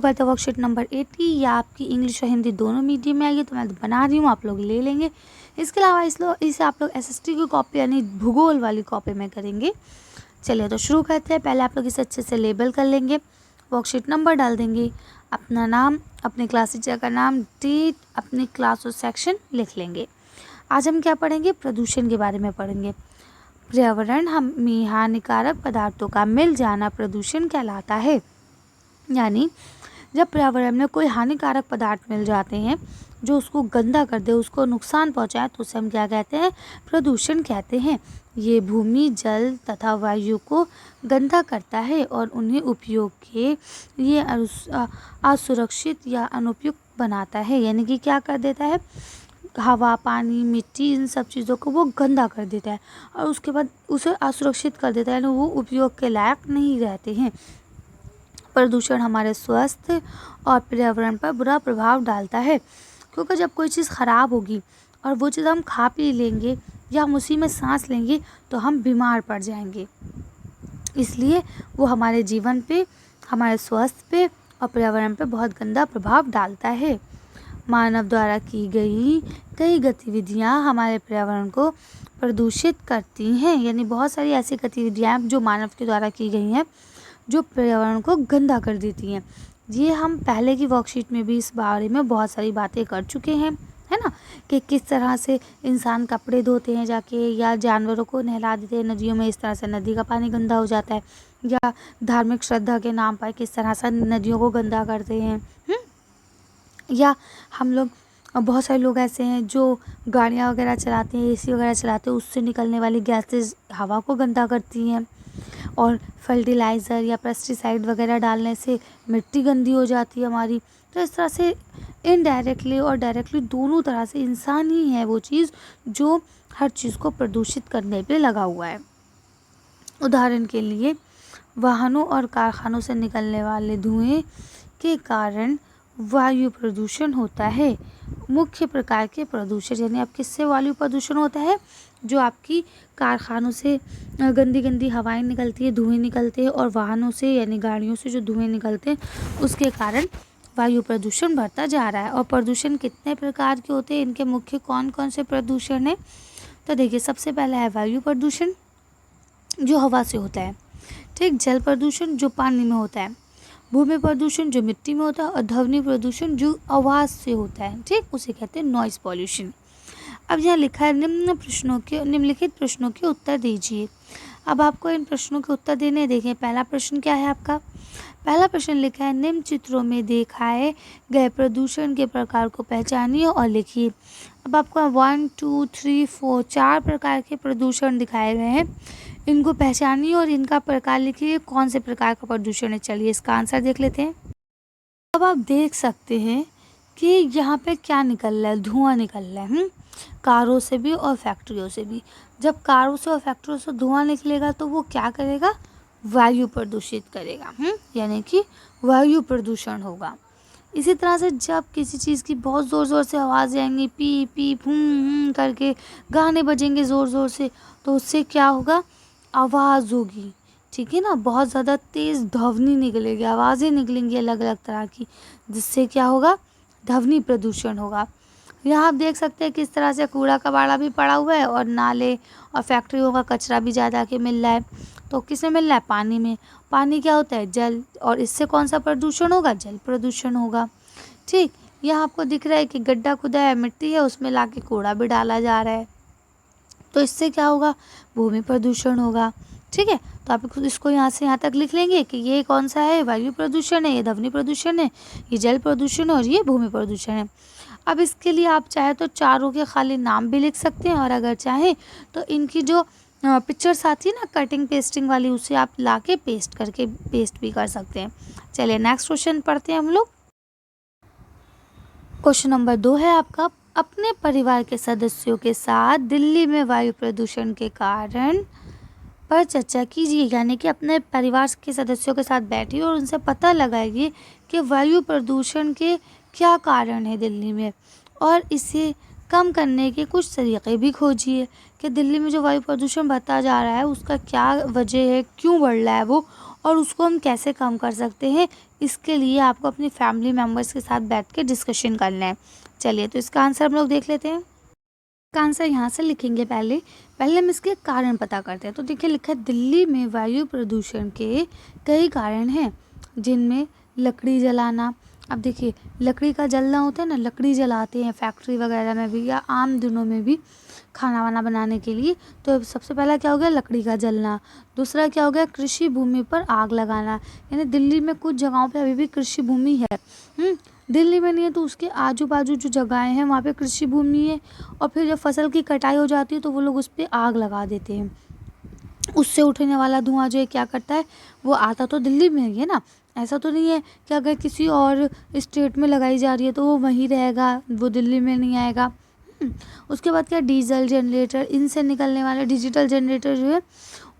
बढ़ते हैं worksheet number 80। या आपकी इंग्लिश और हिंदी दोनों मीडियम में आएगी, तो मैं बना रही हूँ, आप लोग ले लेंगे। इसके अलावा इसे आप लोग SST की कॉपी यानी भूगोल वाली कॉपी में करेंगे। चलिए तो शुरू करते हैं। पहले आप लोग इसे अच्छे से लेबल कर लेंगे, वर्कशीट नंबर डाल देंगे, अपना नाम, अपने क्लास टीचर का नाम, डेट, अपनी क्लास और सेक्शन लिख लेंगे। आज हम क्या पढ़ेंगे? प्रदूषण के बारे में पढ़ेंगे। पर्यावरण में हानिकारक पदार्थों का मिल जाना प्रदूषण कहलाता है। यानी जब पर्यावरण में कोई हानिकारक पदार्थ मिल जाते हैं जो उसको गंदा कर दे, उसको नुकसान पहुंचाए, तो उसे हम क्या कहते हैं? प्रदूषण कहते हैं। ये भूमि, जल तथा वायु को गंदा करता है और उन्हें उपयोग के लिए असुरक्षित या अनुपयुक्त बनाता है। यानी कि क्या कर देता है? हवा, पानी, मिट्टी, इन सब चीज़ों को वो गंदा कर देता है और उसके बाद उसे असुरक्षित कर देता है, यानी वो उपयोग के लायक नहीं रहते हैं। प्रदूषण हमारे स्वास्थ्य और पर्यावरण पर बुरा प्रभाव डालता है, क्योंकि जब कोई चीज़ ख़राब होगी और वो चीज़ हम खा पी लेंगे या हम उसी में सांस लेंगे तो हम बीमार पड़ जाएंगे। इसलिए वो हमारे जीवन पे, हमारे स्वास्थ्य पे और पर्यावरण पे बहुत गंदा प्रभाव डालता है। मानव द्वारा की गई कई गतिविधियां हमारे पर्यावरण को प्रदूषित करती हैं। यानी बहुत सारी ऐसी गतिविधियां जो मानव के द्वारा की गई हैं जो पर्यावरण को गंदा कर देती हैं। ये हम पहले की वर्कशीट में भी इस बारे में बहुत सारी बातें कर चुके हैं, है ना, कि किस तरह से इंसान कपड़े धोते हैं जाके, या जानवरों को नहला देते हैं नदियों में, इस तरह से नदी का पानी गंदा हो जाता है, या धार्मिक श्रद्धा के नाम पर किस तरह से नदियों को गंदा करते हैं। या हम लोग, बहुत सारे लोग ऐसे हैं जो गाड़ियाँ वगैरह चलाते हैं, AC वगैरह चलाते हैं, उससे निकलने वाली गैसेस हवा को गंदा करती हैं। और फर्टिलाइज़र या पेस्टिसाइड वगैरह डालने से मिट्टी गंदी हो जाती है हमारी। तो इस तरह से इनडायरेक्टली और डायरेक्टली दोनों तरह से इंसान ही है वो चीज़ जो हर चीज़ को प्रदूषित करने पे लगा हुआ है। उदाहरण के लिए वाहनों और कारखानों से निकलने वाले धुएं के कारण वायु प्रदूषण होता है। मुख्य प्रकार के प्रदूषण, यानी अब किससे वायु प्रदूषण होता है? जो आपकी कारखानों से गंदी गंदी हवाएं निकलती है, धुएं निकलते हैं, और वाहनों से यानी गाड़ियों से जो धुएं निकलते हैं उसके कारण वायु प्रदूषण बढ़ता जा रहा है। और प्रदूषण कितने प्रकार के होते हैं? इनके मुख्य कौन कौन से प्रदूषण हैं? तो देखिए, सबसे पहला है वायु प्रदूषण जो हवा से होता है, ठीक, जल प्रदूषण जो पानी में होता है, भूमि प्रदूषण जो मिट्टी में होता है, और ध्वनि प्रदूषण जो आवाज़ से होता है, ठीक, उसे कहते हैं नॉइज़ पॉल्यूशन। अब यहाँ लिखा है निम्नलिखित प्रश्नों के उत्तर दीजिए। अब आपको इन प्रश्नों के उत्तर देने देखें। पहला प्रश्न क्या है आपका? पहला प्रश्न लिखा है निम्न चित्रों में दिखाए गए प्रदूषण के प्रकार को पहचानिए और लिखिए। अब आपको 1 2 3 4 4 प्रकार के प्रदूषण दिखाए गए हैं, इनको पहचानिए और इनका प्रकार लिखिए, कौन से प्रकार का प्रदूषण है। चलिए इसका आंसर देख लेते हैं। अब आप देख सकते हैं कि यहाँ पे क्या निकल रहा है? धुआं निकल रहा है, कारों से भी और फैक्ट्रियों से भी। जब कारों से और फैक्ट्रियों से धुआं निकलेगा तो वो क्या करेगा? वायु प्रदूषित करेगा, यानी कि वायु प्रदूषण होगा। इसी तरह से जब किसी चीज़ की बहुत ज़ोर ज़ोर से आवाज़ आएंगी, पी पी करके गाने बजेंगे ज़ोर ज़ोर से, तो उससे क्या होगा? आवाज़ होगी, ठीक है ना, बहुत ज़्यादा तेज़ ध्वनि निकलेगी, आवाज़ें निकलेंगी अलग अलग तरह की, जिससे क्या होगा? ध्वनि प्रदूषण होगा। यहाँ आप देख सकते हैं किस तरह से कूड़ा कबाड़ा भी पड़ा हुआ है और नाले और फैक्ट्रियों का कचरा भी ज़्यादा के मिल रहा है। तो किसमें मिल रहा है? पानी में। पानी क्या होता है? जल, और इससे कौन सा प्रदूषण होगा? जल प्रदूषण होगा, ठीक। यहाँ आपको दिख रहा है कि गड्ढा खुदा है, मिट्टी है, उसमें लाके कूड़ा भी डाला जा रहा है, तो इससे क्या होगा? भूमि प्रदूषण होगा, ठीक है। तो आप इसको यहाँ से यहाँ तक लिख लेंगे कि ये कौन सा है? वायु प्रदूषण है, ये ध्वनि प्रदूषण है, ये जल प्रदूषण है और ये भूमि प्रदूषण है। अब इसके लिए आप चाहे तो चारों के खाली नाम भी लिख सकते हैं, और अगर चाहें तो इनकी जो पिक्चर्स आती है ना कटिंग पेस्टिंग वाली, उसे आप लाके पेस्ट करके पेस्ट भी कर सकते हैं। चलिए नेक्स्ट क्वेश्चन पढ़ते हैं हम लोग। क्वेश्चन नंबर 2 है आपका, अपने परिवार के सदस्यों के साथ दिल्ली में वायु प्रदूषण के कारण पर चर्चा कीजिए। यानी कि अपने परिवार के सदस्यों के साथ बैठिए और उनसे पता लगाइए कि वायु प्रदूषण के क्या कारण है दिल्ली में, और इसे कम करने के कुछ तरीके भी खोजिए कि दिल्ली में जो वायु प्रदूषण बढ़ता जा रहा है उसका क्या वजह है, क्यों बढ़ रहा है वो, और उसको हम कैसे कम कर सकते हैं, इसके लिए आपको अपनी फैमिली मेम्बर्स के साथ बैठ के डिस्कशन करना है। चलिए तो इसका आंसर हम लोग देख लेते हैं। इसका आंसर यहाँ से लिखेंगे। पहले पहले हम इसके कारण पता करते हैं। तो देखिए लिखा है, दिल्ली में वायु प्रदूषण के कई कारण हैं, जिनमें लकड़ी जलाना। अब देखिए लकड़ी का जलना होता है ना, लकड़ी जलाते हैं फैक्ट्री वगैरह में भी या आम दिनों में भी खाना वाना बनाने के लिए। तो सबसे पहला क्या हो गया, लकड़ी का जलना। दूसरा क्या हो गया, कृषि भूमि पर आग लगाना। यानी दिल्ली में कुछ जगहों पे अभी भी कृषि भूमि है। दिल्ली में नहीं है तो उसके आजू बाजू जो जगहें हैं वहाँ पे कृषि भूमि है, और फिर जब फसल की कटाई हो जाती है तो वो लोग उस पर आग लगा देते हैं। उससे उठने वाला धुआं जो है क्या करता है, वो आता तो दिल्ली में ही है ना। ऐसा तो नहीं है कि अगर किसी और स्टेट में लगाई जा रही है तो वो वहीं रहेगा, वो दिल्ली में नहीं आएगा। उसके बाद क्या, डीजल जनरेटर, इनसे निकलने वाले डिजिटल जनरेटर जो है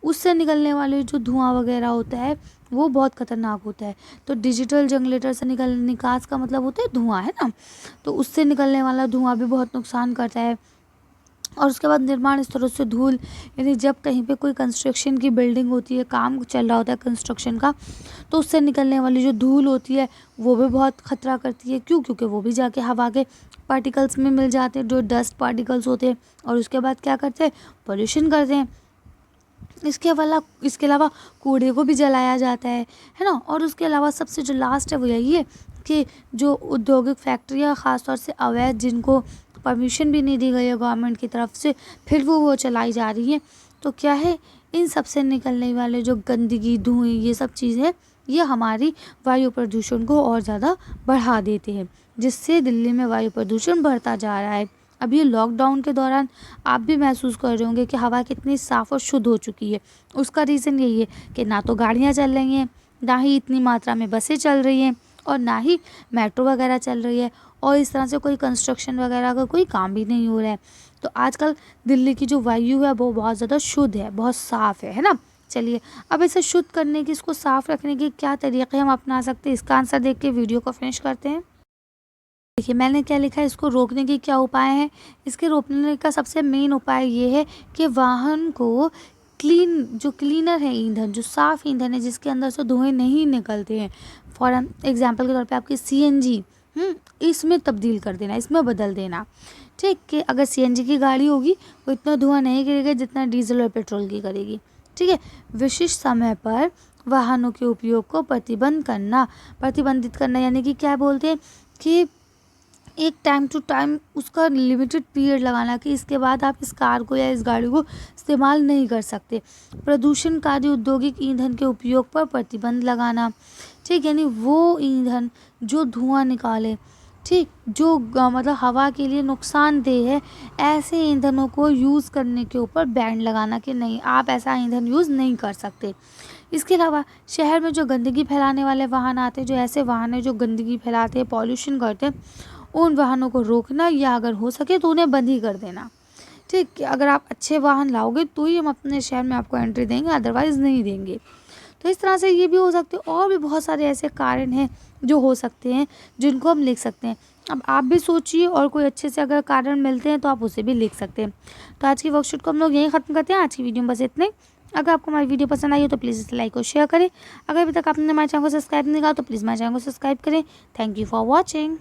उससे निकलने वाले जो धुआं वगैरह होता है वो बहुत खतरनाक होता है। तो डिजिटल जनरेटर से निकास का मतलब होता है धुआं, है ना। तो उससे निकलने वाला धुआं भी बहुत नुकसान करता है। और उसके बाद निर्माण स्थलों से धूल, यानी जब कहीं पे कोई कंस्ट्रक्शन की बिल्डिंग होती है, काम चल रहा होता है कंस्ट्रक्शन का, तो उससे निकलने वाली जो धूल होती है वो भी बहुत खतरा करती है। क्यों, क्योंकि वो भी जाके हवा के पार्टिकल्स में मिल जाते हैं, जो डस्ट पार्टिकल्स होते हैं, और उसके बाद क्या करते हैं, पोल्यूशन करते हैं। इसके अलावा कूड़े को भी जलाया जाता है ना। और उसके अलावा सबसे जो लास्ट है वो यही है कि जो औद्योगिक फैक्ट्रियाँ ख़ासतौर से अवैध, जिनको परमिशन भी नहीं दी गई है गवर्नमेंट की तरफ से, फिर वो चलाई जा रही है, तो क्या है, इन सब से निकलने वाले जो गंदगी, धुएँ, ये सब चीज़ें ये हमारी वायु प्रदूषण को और ज़्यादा बढ़ा देते हैं, जिससे दिल्ली में वायु प्रदूषण बढ़ता जा रहा है। अब ये लॉकडाउन के दौरान आप भी महसूस कर रहे होंगे कि हवा कितनी साफ़ और शुद्ध हो चुकी है। उसका रीज़न यही है कि ना तो गाड़ियाँ चल रही हैं, ना ही इतनी मात्रा में बसें चल रही हैं, और ना ही मेट्रो वगैरह चल रही है, और इस तरह से कोई कंस्ट्रक्शन वगैरह का कोई काम भी नहीं हो रहा है। तो आजकल दिल्ली की जो वायु है वो बहुत ज़्यादा शुद्ध है, बहुत साफ़ है ना। चलिए अब इसे शुद्ध करने की, इसको साफ़ रखने के क्या तरीक़े हम अपना सकते हैं, इसका आंसर देख के वीडियो को फिनिश करते हैं। देखिए मैंने क्या लिखा है, इसको रोकने के क्या उपाय हैं। इसके रोकने का सबसे मेन उपाय ये है कि वाहन को जो क्लीनर है ईंधन, जो साफ़ ईंधन है जिसके अंदर से धुएँ नहीं निकलते हैं, फॉर एग्जांपल के तौर पे आपकी सीएनजी, इसमें तब्दील कर देना, इसमें बदल देना। ठीक, कि अगर सीएनजी की गाड़ी होगी वो इतना धुआं नहीं करेगी जितना डीजल और पेट्रोल की करेगी। ठीक है, विशिष्ट समय पर वाहनों के उपयोग को प्रतिबंधित करना, यानी कि क्या बोलते हैं कि एक टाइम टू टाइम उसका लिमिटेड पीरियड लगाना कि इसके बाद आप इस कार को या इस गाड़ी को इस्तेमाल नहीं कर सकते। प्रदूषणकारी औद्योगिक ईंधन के उपयोग पर प्रतिबंध लगाना। ठीक, यानी वो ईंधन जो धुआं निकाले, ठीक, जो मतलब हवा के लिए नुकसानदेह है, ऐसे ईंधनों को यूज़ करने के ऊपर बैन लगाना कि नहीं, आप ऐसा ईंधन यूज़ नहीं कर सकते। इसके अलावा शहर में जो गंदगी फैलाने वाले वाहन आते हैं, जो ऐसे वाहन हैं जो गंदगी फैलाते हैं, पॉल्यूशन करते हैं, उन वाहनों को रोकना, या अगर हो सके तो उन्हें बंद ही कर देना। ठीक, कि अगर आप अच्छे वाहन लाओगे तो ही हम अपने शहर में आपको एंट्री देंगे, अदरवाइज़ नहीं देंगे। तो इस तरह से ये भी हो सकते हैं, और भी बहुत सारे ऐसे कारण हैं जो हो सकते हैं जिनको हम लिख सकते हैं। अब आप भी सोचिए, और कोई अच्छे से अगर कारण मिलते हैं तो आप उसे भी लिख सकते हैं। तो आज की वर्कशीट को हम लोग यहीं ख़त्म करते हैं। आज की वीडियो में बस इतना ही। अगर आपको हमारी वीडियो पसंद आई हो तो प्लीज़ इसे लाइक और शेयर करें। अगर अभी तक आपने हमारे चैनल को सब्सक्राइब नहीं किया तो प्लीज़ हमारे चैनल को सब्सक्राइब करें। Thank you for watching.